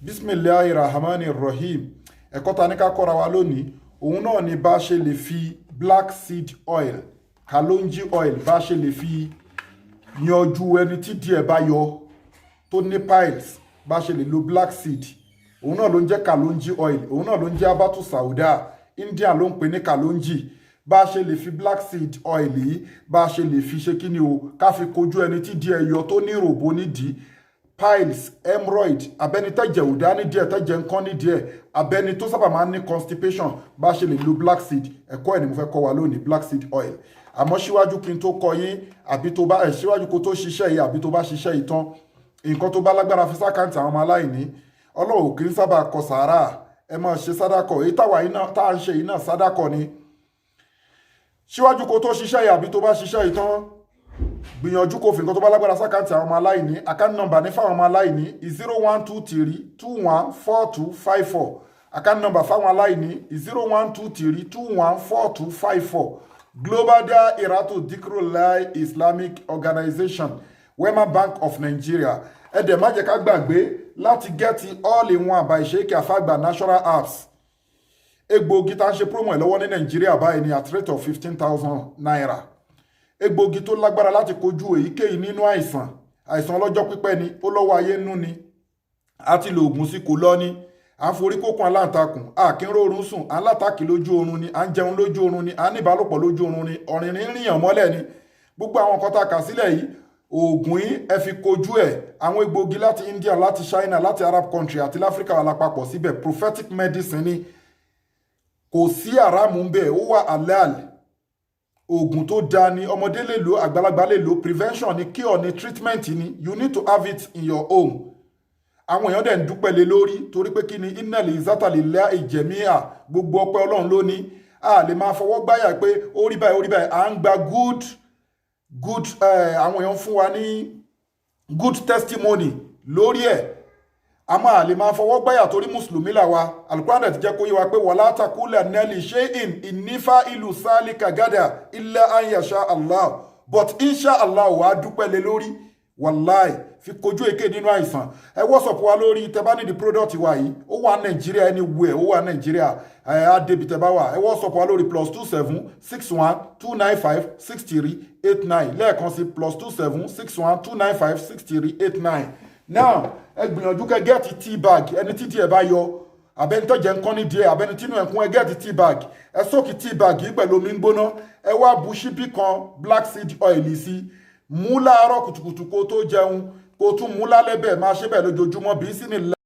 Bismillahirrahmanirrahim. Ẹ̀kọ́ ta ní ká kọ́ra wa lónìí òun náà ni bá ṣe lè fi black seed oil kalonji oil bá ṣe lè fi yanjú ẹni tí díẹ̀ bá yọ tó ní piles bá ṣe lè lo black seed òun náà ló ń jẹ́ kalonji oil òun náà ló ń jẹ́ abatu sauda India ló ń pè ní kalonji bá ṣe lè fi black seed oil yìí bá ṣe lè fi ṣe kí ni o ká fi kojú ẹni tí díẹ̀ yọ tó ní ròbó nídìí piles hemorrhoid abẹ́ni tẹ́jẹ̀ ò dá ní díẹ̀ tẹ́jẹ̀ ń kán ní díẹ̀ abẹ́ni tó sábà máa ń ní constipation bá ṣe lè lo black seed ẹ̀kọ́ ẹ̀ ni mo fẹ́ kọ́ wa lónìí black seed oil àmọ́ síwájú kí n tó kọ́ yín àbí tó bá síwájú kó tó ṣiṣẹ́ yìí àbí tó bá ṣiṣẹ́ yìí tán nǹkan tó bá lágbára fi sákàǹtì àwọn ọmọ aláìní Ọlọ́run kì í sábà kọ sàárà ẹ máa ṣe sádàkọ̀ èyí táwa yìí náà tá à ń ṣe yìí náà sádàkọ̀ ni síwájú kó tó ṣiṣẹ́ yìí àbí tó bá ṣiṣẹ́ yìí tán gbìyànjú kó fi nǹkan tó bá lágbára sákàǹtì àwọn ọmọ aláìní àkáǹtì nọ́mbà ní fáwọn ọmọ aláìní 0123214254 àkáǹtì nọ́mbà fáwọn aláìní 0123214254 Global Dahiratu Dhikrlahi Islamic Organization Wema Bank of Nigeria ẹ̀dẹ̀ má jẹ́ ká gbàgbé láti gẹ́tì all in one àbá ìṣèkè àfàgbà natural apps egbòogi tá ń ṣe promo ẹ̀ lọ́wọ́ ní Nàìjíríà báyìí ní at rate of 15,000 naira egbòogi tó lágbára láti kojú èyíkéyìí nínú àìsàn ọlọ́jọ́ pípẹ́ ni ó lọ́wọ́ ayé nú ni a ti lo oògùn sí kò lọ ni à ń forí kókun aláǹtakùn a kì í rórun sùn à ń látàkì lójú oorun ni à ń jẹun lójú oorun ni à ń ní ìbálòpọ̀ lójú oorun ni ọ̀rìnrìn rìnyàn mọ́lẹ̀ ni gbogbo àwọn nǹkan tá a kà sílẹ̀ yìí oògùn yìí ẹ fi kojú ẹ̀ àwọn egbòogi láti India láti China láti Arab country àti láfíríkà wà lápapọ̀ síbẹ̀ prophetic medicine ni kò sí àràmù ń bẹ̀ ó wà halal oògùn tó dáa ni ọmọdé lè lò àgbàlagbà lè lò prevention ni cure ni treatment ni you need to have it in your home àwọn èèyàn dẹ̀ ń dúpẹ́ lé lórí torí pé kí ni iná lè zátàlì lẹ́ ìjẹ̀míà gbogbo ọpẹ́ Ọlọ́run ló ní a lè máa fọwọ́ gbáyà pé ó rí báyìí à ń gba good àwọn èèyàn fún wa ní good testimony lórí ẹ̀ a máa lè máa fọwọ́ gbáyà torí mùsùlùmí là wa Al-Qur'an ti jẹ́ kó yé wa pé wala taqulanna li shay'in inni fa'ilu salika gada illa an yasha Allah but insha Allah wà á dúpẹ́ lé lórí wàláì fi kojú èké nínú àìsàn ẹ wọ́sọ̀pù wa lórí tẹ bá nídìí product wa yìí ó wà Nàìjíríà anywhere ó wà Nàìjíríà á débi tẹ bá wà ẹ wọ́sọ̀pù wa lórí +2761295638 lẹ́ẹ̀kan sí +2761295638 now ẹ gbìyànjú kẹ́ gẹ́ẹ̀tì tea bag ẹni títí ẹ bá yọ abẹni tó jẹ nǹkan ní díẹ̀ abẹni tínú ẹkún ẹ gẹ́ẹ̀tì tea bag ẹ sókè tea bag yìí pẹ̀lú omi gbóná ẹ wá bu ṣíbí kan black seed oil sí mú láàárọ̀ kùtùkùtù kó tó jẹun kó tún mú lálẹ́ bẹ́ẹ̀ máa ṣe bẹ́ẹ̀ lójoojúmọ́ bí sí ni